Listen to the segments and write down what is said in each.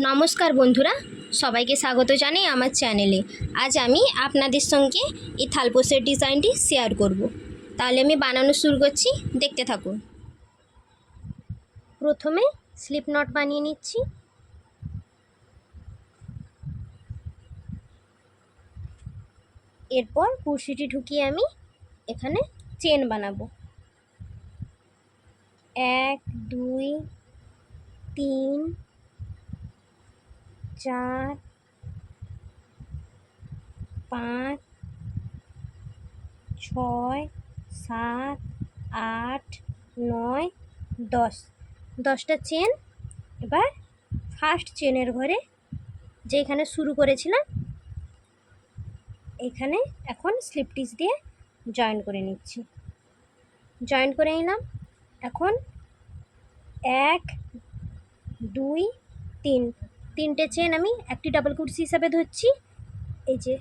নমস্কার বন্ধুরা, সবাইকে স্বাগত জানাই আমার চ্যানেলে। আজ আমি আপনাদের সঙ্গে এই থালপোসের ডিজাইনটি শেয়ার করব। তাহলে আমি বানানো শুরু করছি, দেখতে থাকুন। প্রথমে স্লিপ নট বানিয়ে নিচ্ছি। এরপর কুর্সিটি ঢুকিয়ে আমি এখানে চেন বানাবো। 1 2 3 4 5 6 7 8 9 10 10টা চেন। এবার ফার্স্ট চেনের ঘরে যেখানে শুরু করেছিলাম এখানে এখন স্লিপ স্টিচ দিয়ে জয়েন করে নিচ্ছি। জয়েন করে নিলাম। এখন 1 2 3 তিনটে চেন আমি একটি ডাবল কুর্সি হিসাবে ধরছি। এই যে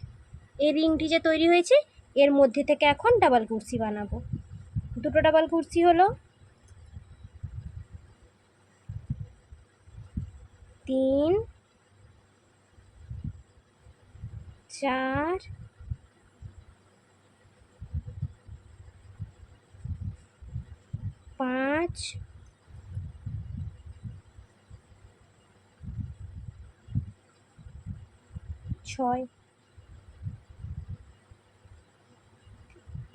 এই রিংটি যে তৈরি হয়েছে এর মধ্যে থেকে এখন ডাবল কুর্সি বানাবো। দুটো ডাবল কুর্সি হলো, 3 4 5 6।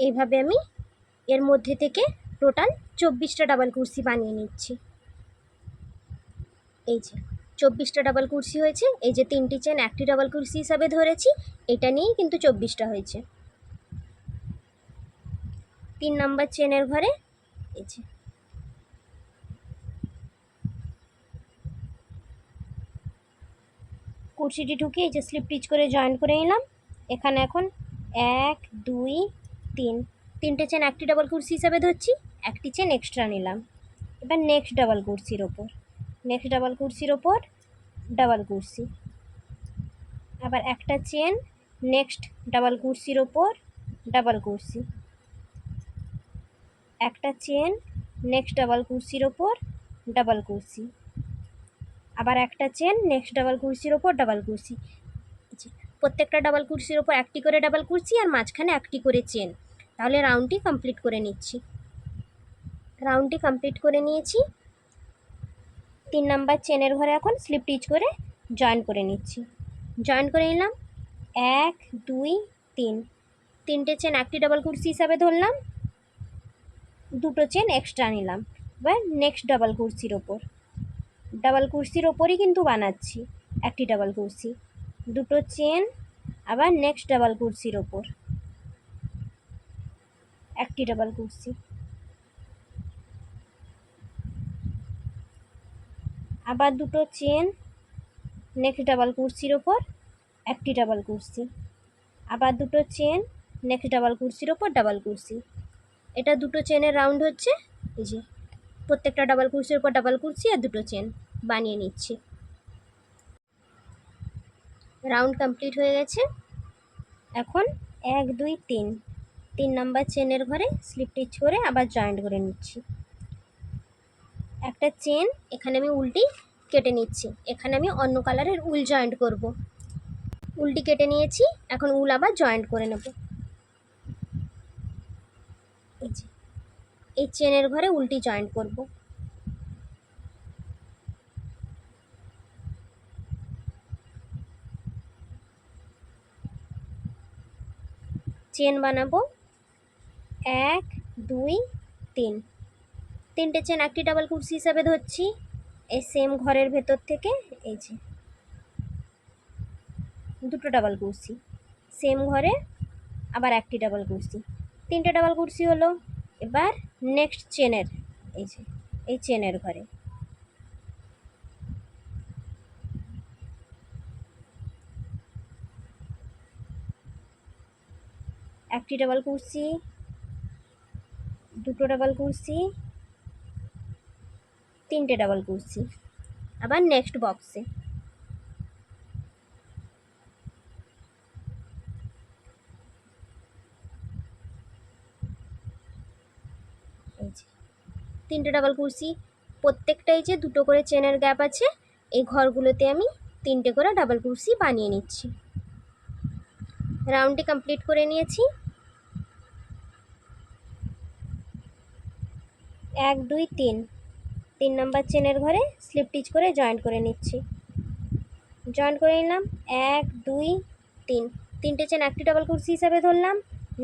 এইভাবে আমি এর মধ্যে থেকে টোটাল 24টা ডাবল কুর্সি বানিয়ে নিচ্ছি। এই যে 24টা ডাবল কুর্সি হয়েছে। এই যে 3টি চেন একটি ডাবল কুর্সি হিসাবে ধরেছি, এটা নিয়েই কিন্তু 24টা হয়েছে। 3 নাম্বার চেনের ঘরে এই যে কুর্সিটি ঢুকিয়ে এই যে স্লিপ স্টিচ করে জয়েন করে নিলাম। এখানে এখন 1 2 3 তিনটে চেন একটি ডাবল কুর্সি হিসাবে ধরছি, একটি চেন এক্সট্রা নিলাম। এবার নেক্সট ডাবল কুর্সির ওপর, নেক্সট ডাবল কুর্সির ওপর ডাবল কুর্সি, আবার একটা চেন নেক্সট ডাবল কুর্সির ওপর ডাবল কুর্সি, একটা চেন নেক্সট ডাবল কুর্সির ওপর ডাবল কুর্সি, আবার একটা চেন নেক্সট ডাবল কুর্সির ওপর ডাবল কুর্সি। প্রত্যেকটা ডাবল কুর্সির ওপর একটি করে ডাবল কুর্সি আর মাঝখানে একটি করে চেন। তাহলে রাউন্ডটি কমপ্লিট করে নিচ্ছি। রাউন্ডটি কমপ্লিট করে নিয়েছি। 3 নাম্বার চেনের ঘরে এখন স্লিপ স্টিচ করে জয়েন করে নিচ্ছি। জয়েন করে নিলাম। 1 2 3 তিনটে চেন একটি ডাবল কুর্সি হিসাবে ধরলাম, দুটো চেন এক্সট্রা নিলাম। এবার নেক্সট ডাবল কুর্সির ওপর, ডাবল কুর্সির ওপরই কিন্তু বানাচ্ছি একটি ডাবল কুর্সি, দুটো চেন, আবার নেক্সট ডাবল কুর্সির ওপর একটি ডাবল কুর্সি, আবার দুটো চেন নেক্সট ডাবল কুর্সির ওপর একটি ডাবল কুর্সি, আবার দুটো চেন নেক্সট ডাবল কুর্সির ওপর ডাবল কুর্সি। এটা দুটো চেনের রাউন্ড হচ্ছে। এই যে প্রত্যেকটা ডাবল কুর্সির ওপর ডাবল কুর্সি আর দুটো চেন বানিয়ে নিচ্ছি। রাউন্ড কমপ্লিট হয়ে গেছে। এখন 1 2 3 3 নাম্বার চেনের ঘরে স্লিপ স্টিচ করে আবার জয়েন্ট করে নিচ্ছি। একটা চেন এখানে আমি উল্টি কেটে নিচ্ছি। এখানে আমি অন্য কালারের উল জয়েন্ট করব। উলটি কেটে নিয়েছি, এখন উল আবার জয়েন্ট করে নেব। এই যে এই চেনের ঘরে উলটি জয়েন্ট করব। চেন বানাবো 1 2 3 তিনটে চেন একটি ডাবল কুর্সি হিসাবে ধরছি। এই সেম ঘরের ভেতর থেকে এই যে দুটো ডাবল কুর্সি, সেম ঘরে আবার একটি ডাবল কুর্সি, তিনটে ডাবল কুর্সি হলো। এবার নেক্সট চেনের এই যে এই চেনের ঘরে একটি ডাবল কুর্সি, দুটো ডাবল কুর্সি, তিনটে ডাবল কুর্সি, আবার নেক্সট বক্সে এই যে তিনটে ডাবল কুর্সি। প্রত্যেকটাই যে দুটো করে চেনের গ্যাপ আছে, এই ঘরগুলোতে আমি 3টে করে ডাবল কুরসি বানিয়ে নিচ্ছি। রাউন্ডটি কমপ্লিট করে নিয়েছি। 1 2 3 নম্বর চেনের ঘরে স্লিপ স্টিচ করে জয়েন্ট করে নিচ্ছি। জয়েন্ট করে নিলাম 1 2 3, 3টে চেন একটি ডাবল কুরসি হিসাবে ধরলাম।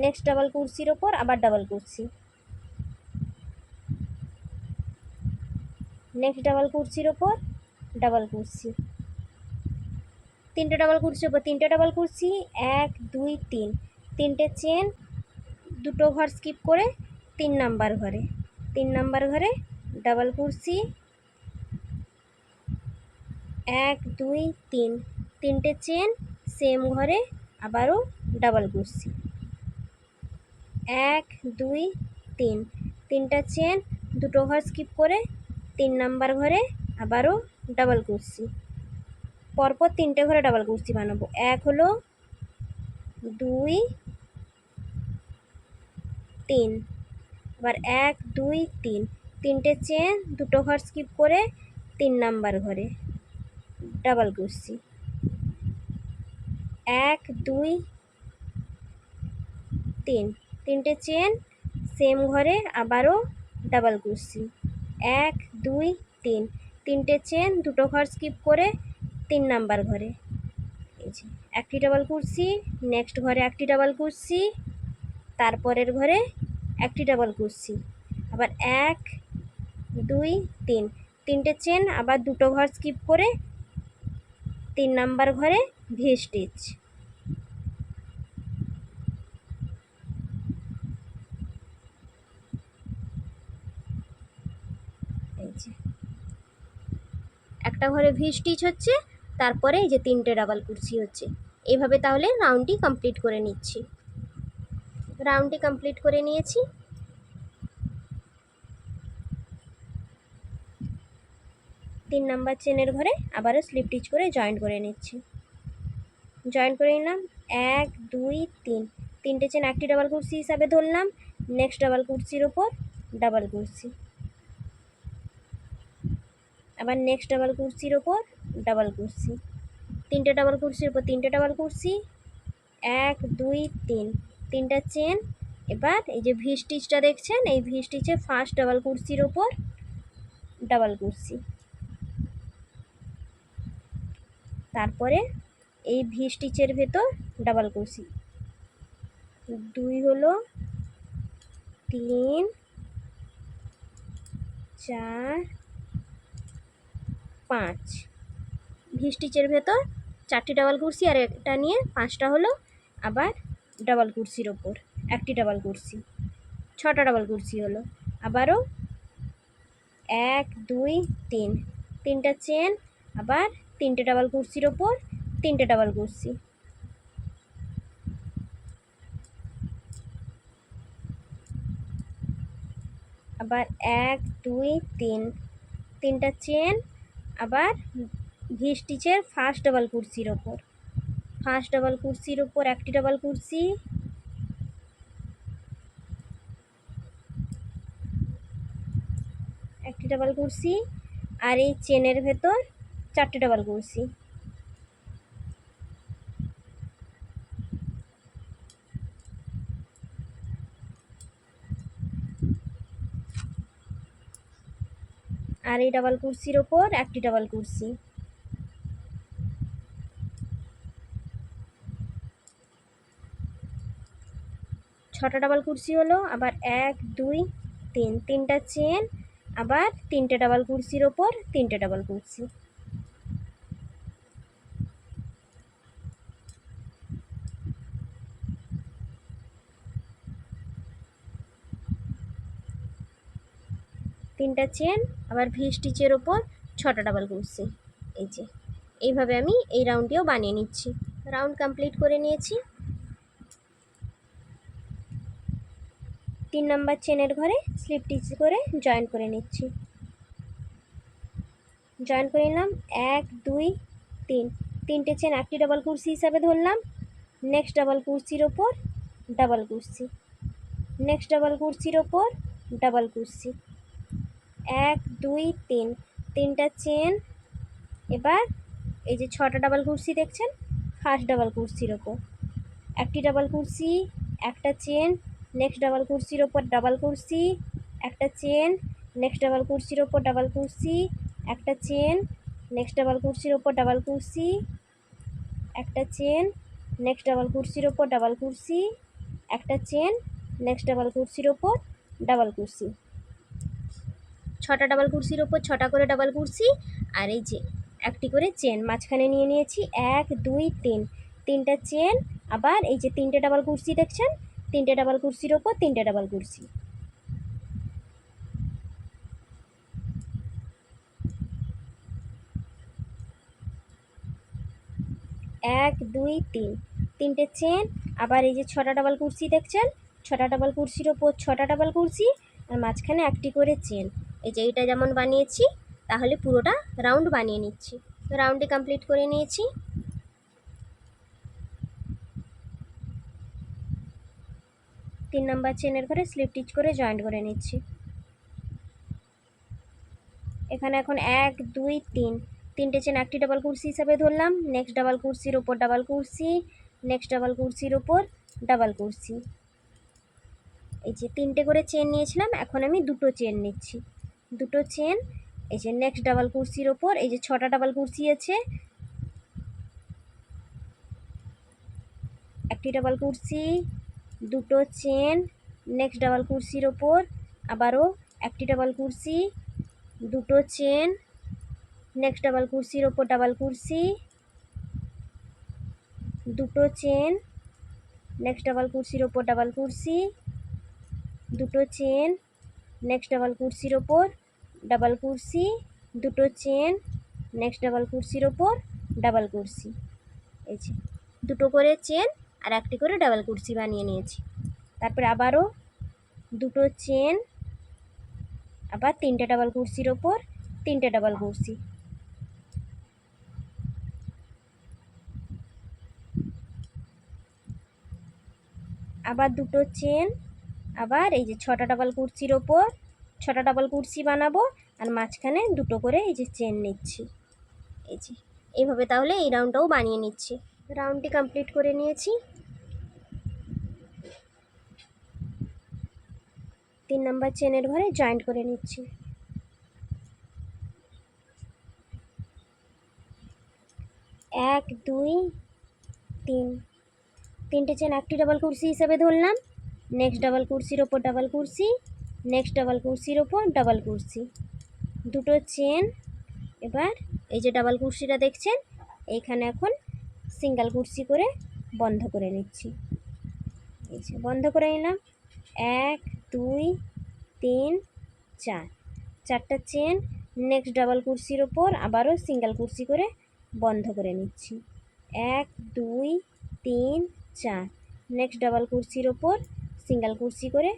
নেক্সট ডাবল কুরসির ওপর আবার ডাবল কুরসি, নেক্সট ডাবল কুরসির ওপর ডাবল কুরসি, 3টে ডাবল কুরসির ওপর 3টে ডাবল কুরসি, 1 2 3, 3টে চেন, 2টো ঘর স্কিপ করে 3 নাম্বার ঘরে, 3 নাম্বার ঘরে ডাবল কুরসি, 1 2 3, 3টে চেন, সেম ঘরে আবারও ডাবল কুরসি, 1 2 3, 3টা চেন, 2টো ঘর স্কিপ করে 3 নাম্বার ঘরে আবারও ডাবল কুরসি। পরপর 3টে ঘরে ডাবল কুরসি বানাবো। 1 হলো, 2 3, আবার 1 2 3, 3টে চেন, 2টো ঘর স্কিপ করে 3 নাম্বার ঘরে ডাবল কুরসি, 1 2 3, 3টে চেন, সেম ঘরে আবারও ডাবল কুরসি, 1 2 3, 3টে চেন, 2টো ঘর স্কিপ করে 3 নাম্বার ঘরে, এই যে একটি ডাবল কুরসি, নেক্সট ঘরে একটি ডাবল কুরসি, তারপরের ঘরে একটি ডাবল কুরসি, আবার 1 2 3, 3টে চেন, আবার 2টো ঘর স্কিপ করে 3 নাম্বার ঘরে ভি স্টিচ, এই যে একটা ঘরে ভি স্টিচ হচ্ছে, তারপরে এই যে 3টে ডাবল কুরসি হচ্ছে। এইভাবে তাহলে রাউন্ডটি কমপ্লিট করে নিচ্ছি। রাউন্ডটি কমপ্লিট করে নিয়েছি। 3 নাম্বার চেনের ঘরে আবারও স্লিপ স্টিচ করে জয়েন্ট করে নিচ্ছি। জয়েন্ট করে নিলাম 1 2 3, 3টে চেন একটি ডাবল কুরসি হিসাবে ধরলাম। নেক্সট ডাবল কুরসির ওপর ডাবল কুরসি, আবার নেক্সট ডাবল কুরসির ওপর ডাবল কুরসি, 3টে ডাবল কুরসির ওপর 3টে ডাবল কুরসি, 1 2 3, 3টা চেন। এবার এই যে ভি স্টিচটা দেখছেন, এই ভি স্টিচে ফার্স্ট ডাবল কুরসির ওপর ডাবল কুরসি, তারপরে এই ভি স্টিচের ভেতর ডাবল কুরসি, 2 হলো, 3 4 5, ভি স্টিচের ভেতর 4টি ডাবল কুরসি, আর এটা নিয়ে 5টা হলো। আবার ডাবল কুরসির ওপর একটি ডাবল কুরসি, 6টা ডাবল কুরসি হলো। আবারও 1 2 3, 3টা চেন, আবার 3টে ডাবল কুরসির ওপর 3টে ডাবল কুরসি, আবার 1 2 3, 3টা চেন, আবার ভি স্টিচের ফার্স্ট ডাবল কুরসির ওপর, ফার্স্ট ডাবল কুরসির ওপর একটি ডাবল কুরসি, একটি ডাবল কুরসি, আর এই চেনের ভেতর 4টে ডাবল কুরসি, আর এই ডাবল কুরসির ওপর একটি ডাবল কুরসি, ছটা ডাবল কুরসি হলো। আবার 1 2 3, 3টা চেন, আবার 3টে ডাবল কুরসির ওপর 3টে ডাবল কুরসি, তিনটা চেন, আবার ভি স্টিচের ওপর 6টা ডাবল কুরসি। এই যে এইভাবে আমি এই রাউন্ডটিও বানিয়ে নিচ্ছি। রাউন্ড কমপ্লিট করে নিয়েছি। 3 নাম্বার চেনের ঘরে স্লিপ স্টিচ করে জয়েন করে নিচ্ছি। জয়েন করে নিলাম 1 2 3, 3টে চেন একটি ডাবল কুরসি হিসাবে ধরলাম। নেক্সট ডাবল কুরসির ওপর ডাবল কুরসি, নেক্সট ডাবল কুরসির ওপর ডাবল কুরসি, 1 2 3, 3টা চেন, এবার এই যে 6টা ডাবল কুরসি দেখছেন, ফার্স্ট ডাবল কুরসির ওপর একটি ডাবল কুরসি, একটা চেন, নেক্সট ডাবল কুরসির ওপর ডাবল কুরসি, একটা চেন, নেক্সট ডাবল কুরসির ওপর ডাবল কুরসি, একটা চেন, নেক্সট ডাবল কুরসির ওপর ডাবল কুরসি, একটা চেন, নেক্সট ডাবল কুরসির ওপর ডাবল কুরসি, একটা চেন, নেক্সট ডাবল কুরসির ওপর ডাবল কুরসি। 6টা ডাবল কুরসির ওপর 6টা করে ডাবল কুরসি, আর এই যে একটি করে চেন মাঝখানে নিয়ে নিয়েছি, 1 2 3, 3টা চেন, আবার এই যে 3টে ডাবল কুরসি দেখছেন, 3টে ডাবল কুরসির ওপর 3টে ডাবল কুরসি। এক দুই তিন, 3টে চেন, আবার এই যে 6টা ডাবল কুরসি দেখছেন, 6টা ডাবল কুরসির ওপর 6টা ডাবল কুরসি, আর মাঝখানে একটি করে চেন। এই যে এইটা যেমন বানিয়েছি তাহলে পুরোটা রাউন্ড বানিয়ে নিচ্ছি। রাউন্ডটি কমপ্লিট করে নিয়েছি। 3 নাম্বার চেনের ঘরে স্লিপ স্টিচ করে জয়েন্ট করে নিচ্ছি। এখানে এখন 1 2 3, 3টে চেন একটি ডাবল কুরসি হিসাবে ধরলাম, নেক্সট ডাবল কুরসির ওপর ডাবল কুরসি, নেক্সট ডাবল কুরসির ওপর ডাবল কুরসি। এই যে 3টে করে চেন নিয়েছিলাম, এখন আমি 2টো চেন নিচ্ছি, 2টো চেন, এই যে নেক্সট ডাবল কুরসির ওপর, এই যে 6টা ডাবল কুরসি আছে, একটি ডাবল কুরসি, 2টো চেন, নেক্সট ডাবল কুরসির ওপর আবারও একটি ডাবল কুরসি, 2টো চেন, নেক্সট ডাবল কুরসির ওপর ডাবল কুরসি, 2টো চেন, নেক্সট ডাবল কুরসির ওপর ডাবল কুরসি, 2টো চেন, নেক্সট ডাবল কুরসির ওপর ডাবল কুরসি, 2টো চেন, নেক্সট ডাবল কুরসির ওপর ডাবল কুরসি। এই যে 2টো করে চেন আর একটি করে ডাবল কুরসি বানিয়ে নিয়েছি। তারপরে আবারও 2টো চেন, আবার 3টে ডাবল কুরসির ওপর 3টে ডাবল কুরসি, আবার 2টো চেন, আবার এই যে 6টা ডাবল কুরসির ওপর 6টা ডাবল কুরসি বানাবো, আর মাঝখানে 2টো করে এই যে চেন নিচ্ছি। এই যে এইভাবে তাহলে এই রাউন্ডটাও বানিয়ে নিচ্ছি। রাউন্ডটি কমপ্লিট করে নিয়েছি। 3 নাম্বার চেনের ঘরে জয়েন্ট করে নিচ্ছি। 1 2 3, 3টে চেন একটি ডাবল কুরসি হিসাবে ধরলাম, নেক্সট ডাবল কুরসির ওপর ডাবল কুরসি, নেক্সট ডাবল কুরসির ওপর ডাবল কুরসি, 2টো চেন। এবার এই যে ডাবল কুরসিটা দেখছেন, এইখানে এখন সিঙ্গেল কুরসি করে বন্ধ করে নিচ্ছি। এই যে বন্ধ করে নিলাম, 1 2 3 4, 4টা চেন, নেক্সট ডাবল কুরসির ওপর আবারও সিঙ্গেল কুরসি করে বন্ধ করে নিচ্ছি। 1 2 3 4, নেক্সট ডাবল কুরসির ওপর সিঙ্গেল কুরসি করে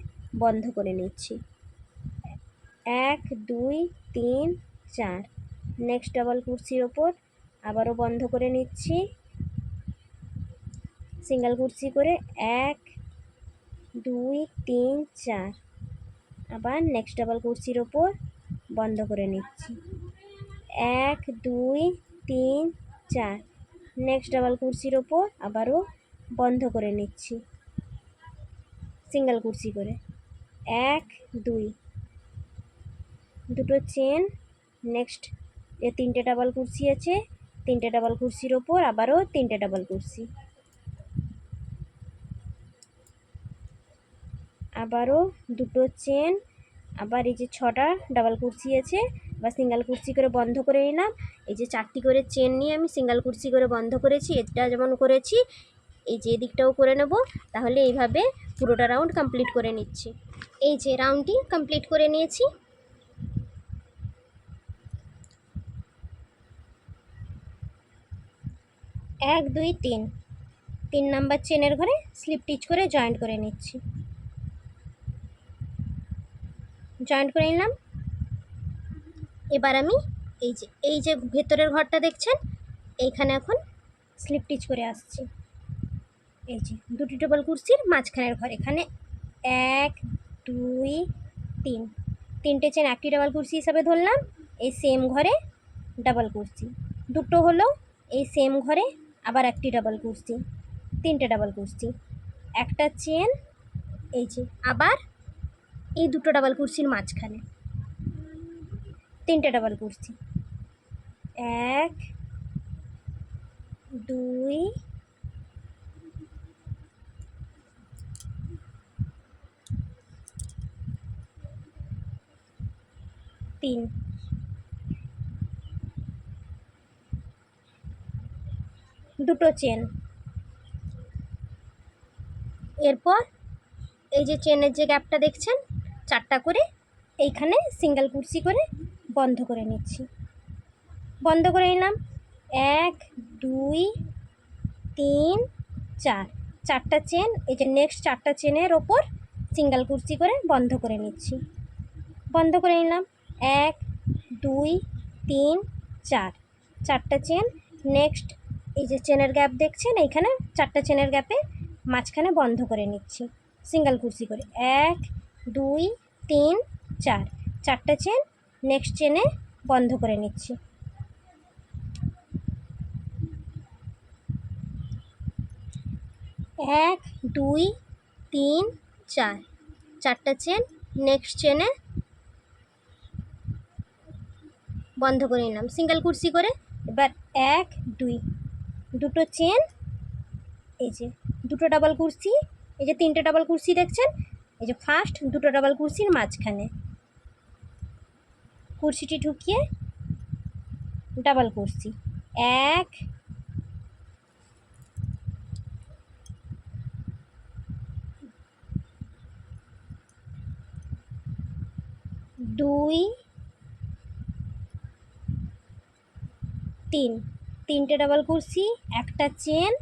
বন্ধ করে নিচ্ছি। 1 2 3 4, নেক্সট ডাবল কুরসির ওপর আবারও বন্ধ করে নিচ্ছি, সিঙ্গেল কুরসি করে 1 2 3 4, আবার নেক্সট ডাবল কুরসির ওপর বন্ধ করে নিচ্ছি। 1 2 3 4, নেক্সট ডাবল কুরসির ওপর আবারও বন্ধ করে নিচ্ছি, সিঙ্গেল কুরসি করে 1 2, 2টো চেন, নেক্সট 3টে ডাবল কুরসি আছে, 3টে ডাবল কুরসির ওপর আবারও 3টে ডাবল কুরসি, আবারও 2টো চেন, আবার এই যে 6টা ডাবল কুরসি আছে বা সিঙ্গেল কুরসি করে বন্ধ করে নিলাম। এই যে 4টি করে চেন নিয়ে আমি সিঙ্গেল কুরসি করে বন্ধ করেছি, এটা যেমন করেছি এই যে এদিকটাও করে নেব। তাহলে এইভাবে পুরোটা রাউন্ড কমপ্লিট করে নিচ্ছি। এই যে রাউন্ডটি কমপ্লিট করে নিয়েছি। এক দুই তিন, 3 নাম্বার চেনের ঘরে স্লিপ স্টিচ করে জয়েন্ট করে নিচ্ছি। জয়েন্ট করে নিলাম। এবার আমি এই যে ভেতরের ঘরটা দেখছেন, এইখানে এখন স্লিপ স্টিচ করে আসছি। এই যে 2টি ডাবল কুরসির মাঝখানের ঘর, এখানে 1 2 3, 3টে চেন একটি ডাবল কুরসি হিসাবে ধরলাম, এই সেম ঘরে ডাবল কুরসি, দুটো হলো এই সেম ঘরে, আবার একটি ডাবল কুর্সি, তিনটে ডাবল কুর্সি, একটা চেন, এই যে আবার এই দুটো ডাবল কুর্সির মাঝখানে তিনটে ডাবল কুর্সি, 1 2 3, দুটো চেন। এরপর এই যে চেনের যে গ্যাপটা দেখছেন 4টা করে, এইখানে সিঙ্গেল কুর্সি করে বন্ধ করে নিচ্ছি। বন্ধ করে নিলাম 1 2 3 4, 4টা চেন। এই যে নেক্সট 4টা চেনের ওপর সিঙ্গেল কুর্সি করে বন্ধ করে নিচ্ছি। বন্ধ করে নিলাম 1 2 3 4, 4টা চেন। নেক্সট এই যে চেনের গ্যাপ দেখছেন, এইখানে 4টা চেনের গ্যাপে মাঝখানে বন্ধ করে নিচ্ছি সিঙ্গেল কুর্সি করে। 1 2 3 4, 4টা চেন, নেক্সট চেনে বন্ধ করে নিচ্ছি। এক দুই তিন চার, 4টা চেন, নেক্সট চেনে বন্ধ করে নিলাম সিঙ্গেল কুর্সি করে। এবার 1 2, দুটো চেন, এই যে দুটো ডাবল কুর্সি, এই যে 3টে ডাবল কুর্সি দেখছেন, এই যে ফার্স্ট দুটো ডাবল কুর্সির মাঝখানে কুর্সিটি ঢুকিয়ে ডাবল কুর্সি, 1 2 3, 3টে ডাবল কুর্সি, একটা চেন,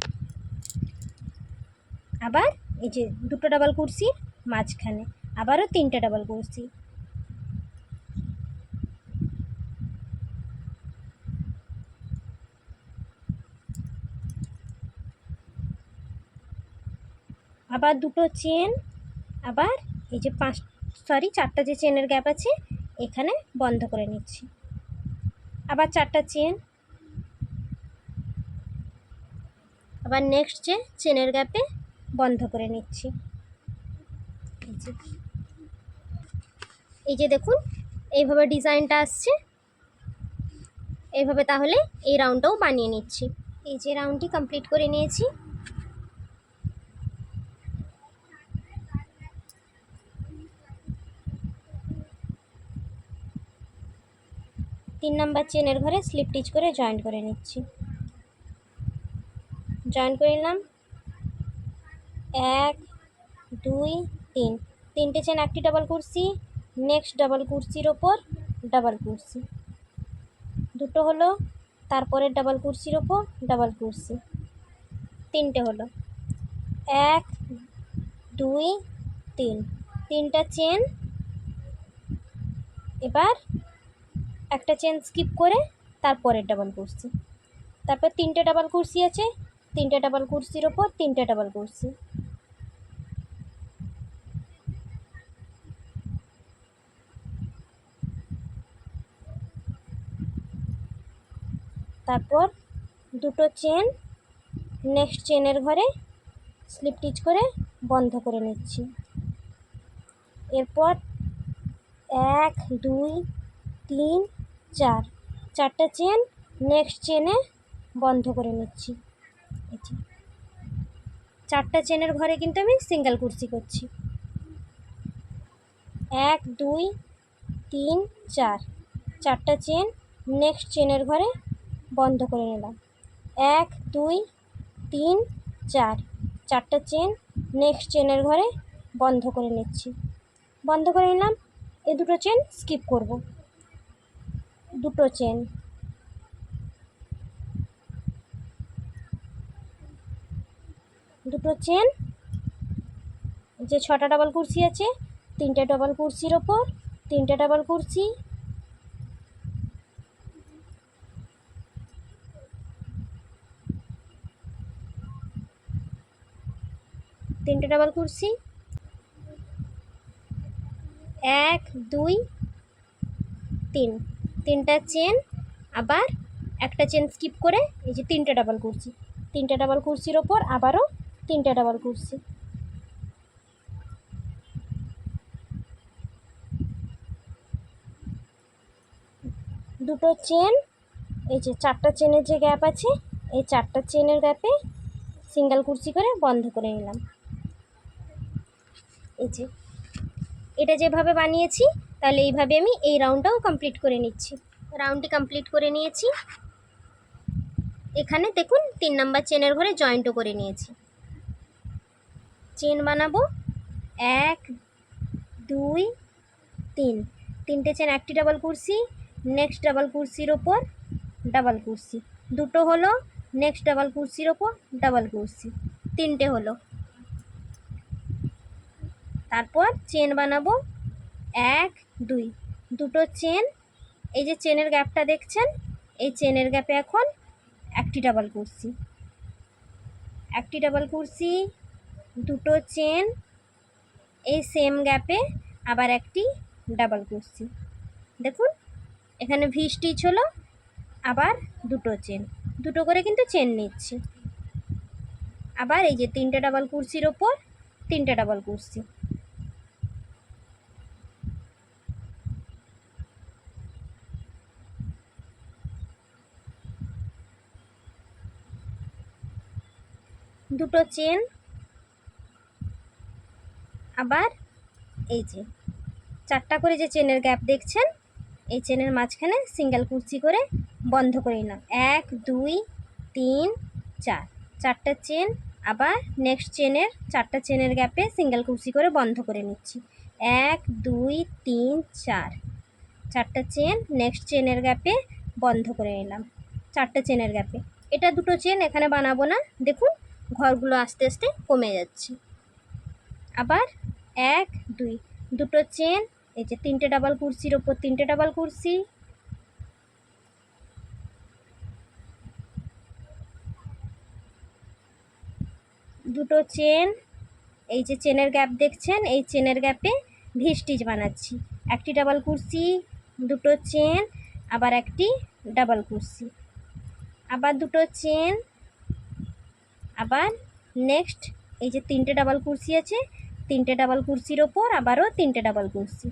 আবার এই যে দুটো ডাবল কুর্সির মাঝখানে আবারও 3টে ডাবল কুর্সি। আবার দুটো চেন, আবার এই যে 4টা যে চেনের গ্যাপ আছে এখানে বন্ধ করে নিচ্ছি। আবার 4টা চেন, আবার নেক্সট যে চেনের গ্যাপে বন্ধ করে নিচ্ছি। এই যে দেখুন এইভাবে ডিজাইনটা আসছে। এইভাবে তাহলে এই রাউন্ডটাও বানিয়ে নিচ্ছি। এই যে রাউন্ডটি কমপ্লিট করে নিয়েছি। তিন নাম্বার চেনের ঘরে স্লিপ টিচ করে জয়েন্ট করে নিচ্ছি। জয়েন্ট করে নিলাম 1 2 3, 3টে চেন, একটি ডাবল কুর্সি, নেক্সট ডাবল কুর্সির ওপর ডাবল কুর্সি, দুটো হলো, তারপরে ডাবল কুর্সির ওপর ডাবল কুর্সি, 3টে হলো, 1 2 3, 3টা চেন। এবার একটা চেন স্কিপ করে তারপরের ডাবল কুর্সি, তারপর 3টে ডাবল কুর্সি আছে, 3টে ডাবল কুর্সির ওপর 3টে ডাবল কুর্সি, তারপর দুটো চেন, নেক্সট চেনের ঘরে স্লিপ টিচ করে বন্ধ করে নিচ্ছি। এরপর 1 2 3 4, 4টা চেন, নেক্সট চেনে বন্ধ করে নিচ্ছি। 4টা চেনের ঘরে কিন্তু আমি সিঙ্গেল কুর্সি করছি। 1 2 3 4, 4টা চেন, নেক্সট চেনের ঘরে বন্ধ করে নিলাম। 1 2 3 4, 4টা চেন, নেক্সট চেনের ঘরে বন্ধ করে নিচ্ছি। বন্ধ করে নিলাম। এই দুটো চেন স্কিপ করব, দুটো চেন, দুটো চেন, যে 6টা ডাবল কুর্সি আছে 3টে ডাবল কুর্সির ওপর 3টে ডাবল কুর্সি, 3টে ডাবল কুর্সি, 1 2 3, 3টা চেন, আবার একটা চেন স্কিপ করে এই যে 3টে ডাবল কুরসি, 3টে ডাবল কুরসির ওপর আবারও 3টে ডাবল কুরসি, দুটো চেন, এই যে 4টা চেনের যে গ্যাপ আছে এই 4টা চেনের গ্যাপে সিঙ্গেল কুরসি করে বন্ধ করে নিলাম। এই যে এটা যেভাবে বানিয়েছি তাহলে এইভাবে আমি এই রাউন্ডটাও কমপ্লিট করে নিচ্ছি। রাউন্ডটি কমপ্লিট করে নিয়েছি। এখানে দেখুন 3 নাম্বার চেনের ঘরে জয়েন্টও করে নিয়েছি। চেন বানাবো 1 2 3, 3টে চেন, একটি ডাবল কুরসি, নেক্সট ডাবল কুরসির ওপর ডাবল কুরসি, দুটো হলো, নেক্সট ডাবল কুরসির ওপর ডাবল কুরসি, 3টে হলো। তারপর চেন বানাবো 1 2, দুটো চেন, এই যে চেনের গ্যাপটা দেখছেন এই চেনের গ্যাপে এখন একটি ডাবল কুরসি, একটি ডাবল কুরসি, দুটো চেন, এই সেম গ্যাপে আবার একটি ডাবল কুরসি। দেখুন এখানে ভি স্টিচ হলো, আবার দুটো চেন, দুটো করে কিন্তু চেন নিচ্ছি। আবার এই যে 3টে ডাবল কুরসির ওপর 3টে ডাবল কুরসি, দুটো চেন, আবার এই যে 4টা করে যে চেনের গ্যাপ দেখছেন এই চেনের মাঝখানে সিঙ্গেল কুরসি করে বন্ধ করে নিলাম। 1 2 3 4, 4টা চেন, আবার নেক্সট চেনের 4টা চেনের গ্যাপে সিঙ্গেল কুরসি করে বন্ধ করে নিচ্ছি। 1 2 3 4, 4টা চেন, নেক্সট চেনের গ্যাপে বন্ধ করে নিলাম, 4টা চেনের গ্যাপে। এটা দুটো চেন এখানে বানাবো না, দেখুন ঘরগুলো আস্তে আস্তে কমে যাচ্ছে। আবার 1 2, দুটো চেন, এই যে 3টে ডাবল কুরসির ওপর 3টে ডাবল কুরসি, দুটো চেন, এই যে চেনের গ্যাপ দেখছেন এই চেনের গ্যাপে ভি স্টিচ বানাচ্ছি, একটি ডাবল কুরসি, দুটো চেন, আবার একটি ডাবল কুরসি, আবার দুটো চেন, আবার নেক্সট এই যে 3টে ডাবল কুরসি আছে 3টে ডাবল কুরসির ওপর আবারও 3টে ডাবল কুরসি,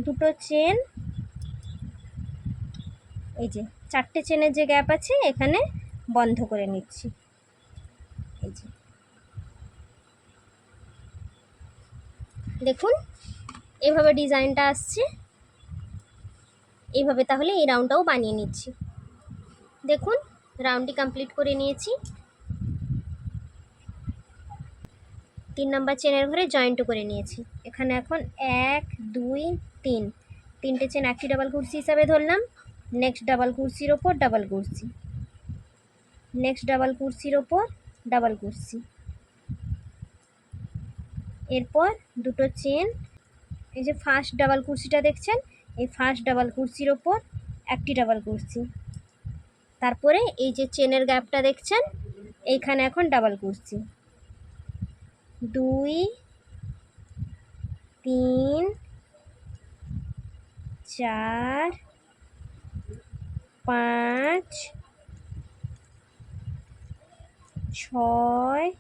দুটো চেন, এই যে 4টে চেনের যে গ্যাপ আছে এখানে বন্ধ করে নিচ্ছি। এই যে দেখুন এইভাবে ডিজাইনটা আসছে, এইভাবে তাহলে এই রাউন্ডটাও বানিয়ে নিচ্ছি। দেখুন রাউন্ডটি কমপ্লিট করে নিয়েছি। 3 নাম্বার চেনের ঘরে জয়েন্টও করে নিয়েছি। এখানে এখন 1 2 3, 3টে চেন একটি ডাবল কুরসি হিসাবে ধরলাম, নেক্সট ডাবল কুরসির ওপর ডাবল কুরসি, নেক্সট ডাবল কুরসির ওপর ডাবল কুরসি, এরপর দুটো চেন, এই যে ফার্স্ট ডাবল কুরসিটা দেখছেন এই ফার্স্ট ডাবল কুরসির ওপর একটি ডাবল কুরসি, তারপরে এই যে চেনের গ্যাপটা দেখছেন এইখানে এখন ডাবল কুরসি, 2 3 4 5 6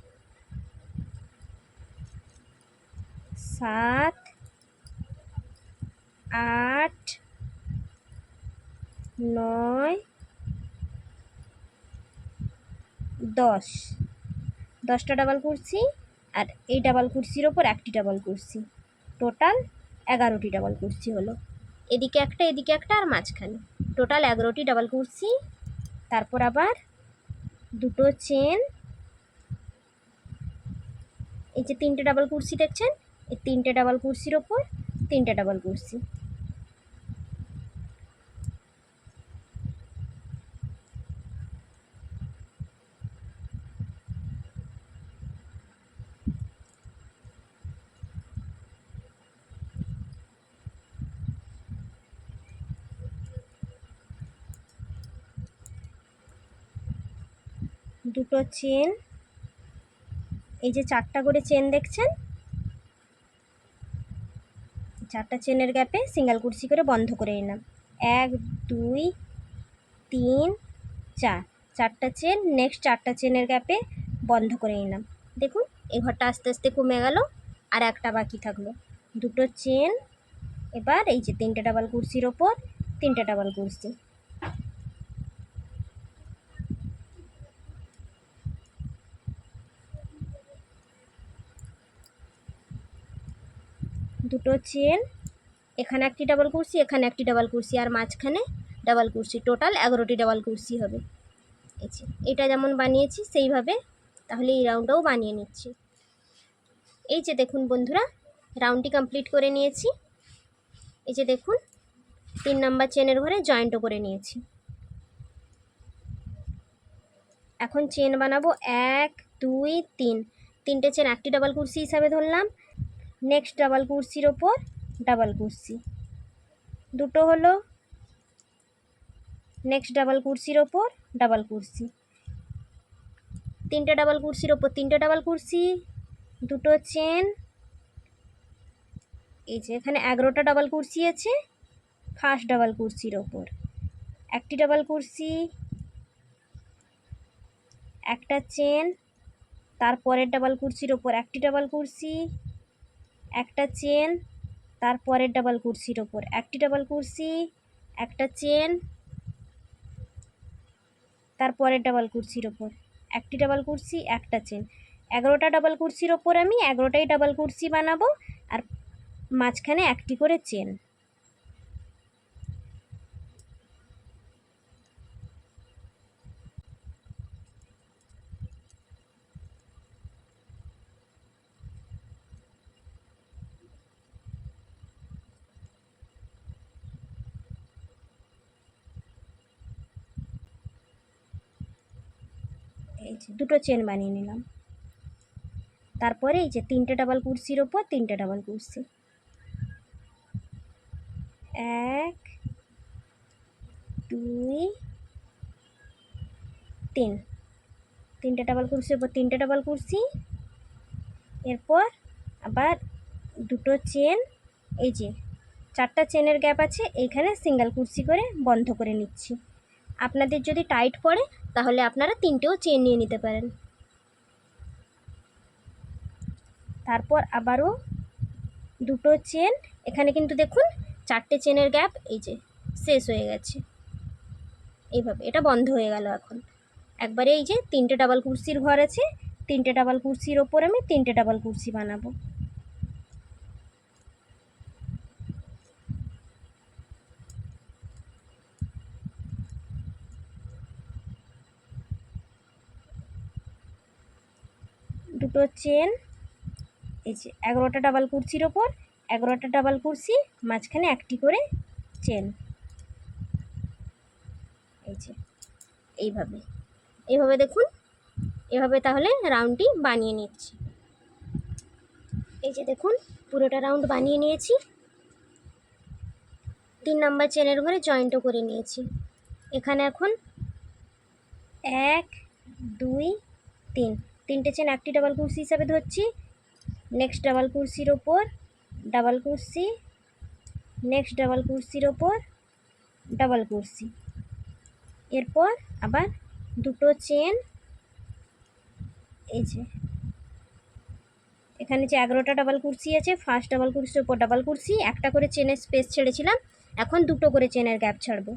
7 8 9 10, 10টা ডাবল কুরসি আর এই ডাবল কুরসির ওপর একটি ডাবল কুরসি, টোটাল 11টি ডাবল কুরসি হলো। এদিকে একটা এদিকে একটা আর মাঝখানে টোটাল 11টি ডাবল কুরসি। তারপর আবার দুটো চেন, এই যে 3টে ডাবল কুরসি দেখছেন এই 3টে ডাবল কুরসির ওপর 3টে ডাবল কুরসি, দুটো চেন, এই যে 4টা করে চেন দেখছেন চারটা চেনের গ্যাপে সিঙ্গেল কুর্সি করে বন্ধ করে নিলাম। 1 2 3 4, চারটা চেন, নেক্সট চারটা চেনের গ্যাপে বন্ধ করে নিলাম। দেখুন এই ঘরটা আস্তে আস্তে কমে গেল, আর একটা বাকি থাকলো। দুটো চেন, এবার এই যে তিনটে ডাবল কুর্সির ওপর তিনটে ডাবল কুর্সি। দুটো চেন, এখানে একটি ডাবল কুর্সি, এখানে একটি ডাবল কুর্সি, আর মাঝখানে ডাবল কুর্সি, টোটাল 11টি ডাবল কুর্সি হবে। এই যে এটা যেমন বানিয়েছি সেইভাবে তাহলে এই রাউন্ডটাও বানিয়ে নিচ্ছি। এই যে দেখুন বন্ধুরা, রাউন্ডটি কমপ্লিট করে নিয়েছি। এই যে দেখুন 3 নাম্বার চেনের ঘরে জয়েন্টও করে নিয়েছি। এখন চেন বানাবো 1 2 3, তিনটে চেন একটি ডাবল কুর্সি হিসাবে ধরলাম। নেক্সট ডাবল কুর্সির ওপর ডাবল কুর্সি, দুটো হলো। নেক্সট ডাবল কুর্সির ওপর ডাবল কুর্সি, তিনটে ডাবল কুর্সির ওপর তিনটে ডাবল কুর্সি, দুটো চেন। এই যে এখানে 11টা ডাবল কুর্সি আছে। ফার্স্ট ডাবল কুর্সির ওপর একটি ডাবল কুর্সি, একটা চেন, তারপরের ডাবল কুর্সির ওপর একটি ডাবল কুর্সি, একটা চেন, তারপরের ডাবল কুর্সির ওপর একটি ডাবল কুর্সি, একটা চেন, তারপরের ডাবল কুর্সির ওপর একটি ডাবল কুর্সি, একটা চেন। 11টা ডাবল কুর্সির ওপর আমি 11টাই ডাবল কুর্সি বানাবো, আর মাঝখানে একটি করে চেন। এই যে দুটো চেন বানিয়ে নিলাম। তারপরে এই যে তিনটে ডাবল কুর্সির ওপর তিনটে ডাবল কুর্সি, 1 2 3, তিনটে ডাবল কুর্সির ওপর তিনটে ডাবল কুর্সি। এরপর আবার দুটো চেন, এই যে চারটা চেনের গ্যাপ আছে, এইখানে সিঙ্গেল কুর্সি করে বন্ধ করে নিচ্ছি। আপনাদের যদি টাইট পড়ে তাহলে আপনারা তিনটেও চেন নিয়ে নিতে পারেন। তারপর আবারও দুটো চেন, এখানে কিন্তু দেখুন চারটে চেনের গ্যাপ এই যে শেষ হয়ে গেছে, এইভাবে এটা বন্ধ হয়ে গেল। এখন একবারে এই যে তিনটে ডাবল কুর্সির ঘর আছে, তিনটে ডাবল কুর্সির ওপর আমি তিনটে ডাবল কুর্সি বানাবো। দুটো চেন, এই যে 11টা ডাবল কুর্সির ওপর 11টা ডাবল কুর্সি, মাঝখানে একটি করে চেন। এই যে এইভাবে এইভাবে দেখুন, এভাবে তাহলে রাউন্ডটি বানিয়ে নিচ্ছি। এই যে দেখুন পুরোটা রাউন্ড বানিয়ে নিয়েছি। 3 নাম্বার চেনের ঘরে জয়েন্টও করে নিয়েছি। এখানে এখন 1 2 3, তিনটে চেন একটি ডাবল কুর্সি হিসাবে ধরছি। নেক্সট ডাবল কুর্সির ওপর ডাবল কুর্সি, নেক্সট ডাবল কুর্সির ওপর ডাবল কুর্সি। এরপর আবার দুটো চেন, এই যে এখানে যে 11টা ডাবল কুর্সি আছে, ফার্স্ট ডাবল কুর্সির ওপর ডাবল কুর্সি, একটা করে চেনের স্পেস ছেড়েছিলাম, এখন দুটো করে চেনের গ্যাপ ছাড়বো।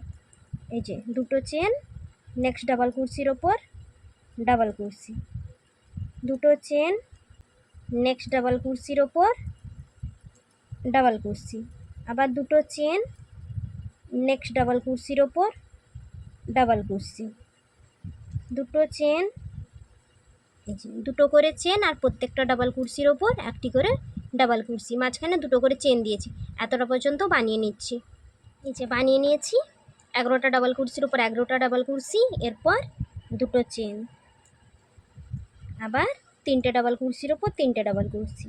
এই যে দুটো চেন, নেক্সট ডাবল কুর্সির ওপর ডাবল কুর্সি, দুটো চেন, নেক্সট ডাবল কুর্সির ওপর ডাবল কুর্সি, আবার দুটো চেন, নেক্সট ডাবল কুর্সির ওপর ডাবল কুর্সি, দুটো চেন, এই যে দুটো করে চেন, আর প্রত্যেকটা ডাবল কুর্সির ওপর একটি করে ডাবল কুর্সি, মাঝখানে দুটো করে চেন দিয়েছি। এতটা পর্যন্ত বানিয়ে নিচ্ছি। এই যে বানিয়ে নিয়েছি 11টা ডাবল কুর্সির ওপর 11টা ডাবল কুর্সি, এরপর দুটো চেন, আবার তিনটে ডাবল কুর্সির ওপর তিনটে ডাবল কুর্সি।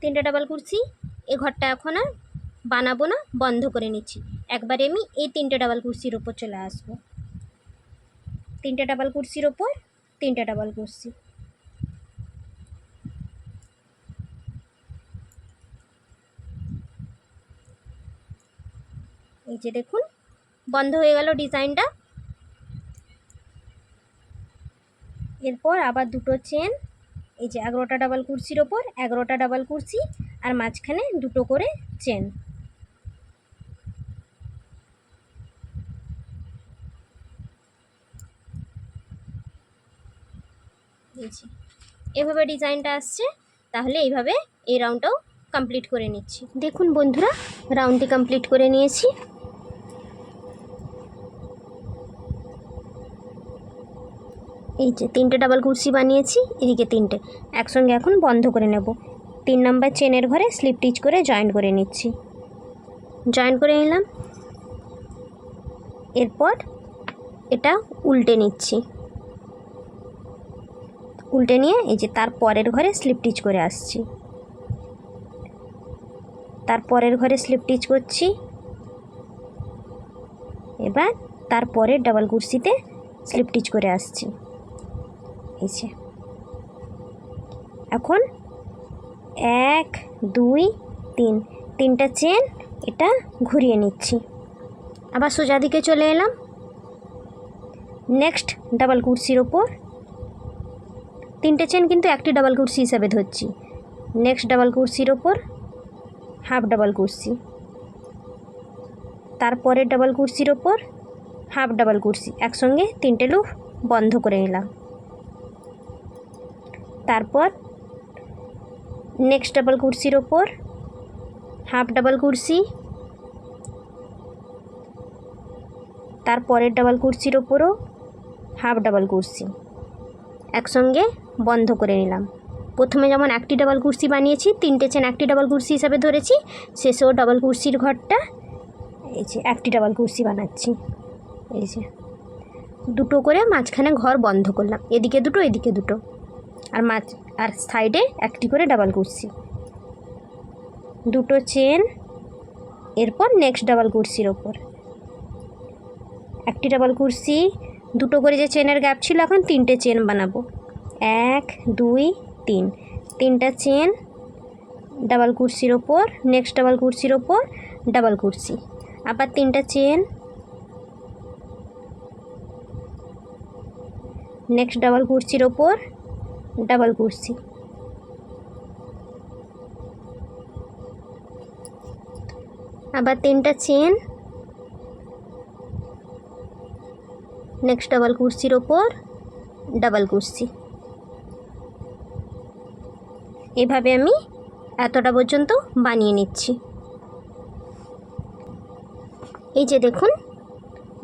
তিনটে ডাবল কুর্সি, এ ঘরটা এখন আর বানাবো না, বন্ধ করে নিচ্ছি। একবারে আমি এই 3টে ডাবল কুর্সির ওপর চলে আসবো। 3টে ডাবল কুর্সির ওপর 3টে ডাবল কুর্সি। এই যে দেখুন বন্ধ হয়ে গেল ডিজাইনটা। এরপর আবার দুটো চেন, এই যে 11টা ডাবল কুর্সির ওপর 11টা ডাবল কুর্সি, আর মাঝখানে দুটো করে চেন। এভাবে ডিজাইনটা আসছে। তাহলে এইভাবে এই রাউন্ডটাও কমপ্লিট করে নিচ্ছি। দেখুন বন্ধুরা, রাউন্ডটি কমপ্লিট করে নিয়েছি। এই যে 3টে ডাবল কুর্সি বানিয়েছি, এদিকে 3টে একসঙ্গে এখন বন্ধ করে নেব। 3 নাম্বার চেনের ঘরে স্লিপ টিচ করে জয়েন করে নিচ্ছি। জয়েন করে নিলাম। এরপর এটা উল্টে নিচ্ছি। উল্টে নিয়ে এই যে তার পরের ঘরে স্লিপ টিচ করে আসছি। তার পরের ঘরে স্লিপ টিচ করছি। এবার তার পরের ডাবল কুর্সিতে স্লিপ টিচ করে আসছি। এই যে এখন 1 2 3 3টা চেন এটা ঘুরিয়ে নিচ্ছি। আবার সোজা দিকে চলে এলাম। নেক্সট ডাবল কুর্সির ওপর 3টে চেন কিন্তু একটি ডাবল কুর্সি হিসাবে ধরছি। নেক্সট ডাবল কুর্সির ওপর হাফ ডাবল কুর্সি, তারপরের ডাবল কুর্সির ওপর হাফ ডাবল কুর্সি, একসঙ্গে 3টে লুপ বন্ধ করে নিলাম। তারপর নেক্সট ডাবল কুর্সির ওপর হাফ ডাবল কুর্সি, তারপরের ডাবল কুর্সির ওপরও হাফ ডাবল কুর্সি, একসঙ্গে বন্ধ করে নিলাম। প্রথমে যেমন একটি ডাবল কুর্সি বানিয়েছি, 3টে চেন একটি ডাবল কুর্সি হিসাবে ধরেছি, শেষেও ডাবল কুর্সির ঘরটা এই যে একটি ডাবল কুর্সি বানাচ্ছি। এই যে দুটো করে মাঝখানে ঘর বন্ধ করলাম, এদিকে দুটো এদিকে দুটো, আর সাইডে একটি করে ডাবল কুর্সি, দুটো চেন। এরপর নেক্সট ডাবল কুর্সির ওপর একটি ডাবল কুর্সি, দুটো করে যে চেনের গ্যাপ ছিল এখন 3টে চেন বানাবো। 1 2 3 3টা চেন ডাবল কুর্সির ওপর, নেক্সট ডাবল কুর্সির ওপর ডাবল কুর্সি, আবার 3টা চেন, নেক্সট ডাবল কুর্সির ওপর ডাবল কুর্সি, আবার 3টা চেন, নেক্সট ডাবল কুর্সির ওপর ডাবল কুর্সি। এভাবে আমি এতটা পর্যন্ত বানিয়ে নিচ্ছি। এই যে দেখুন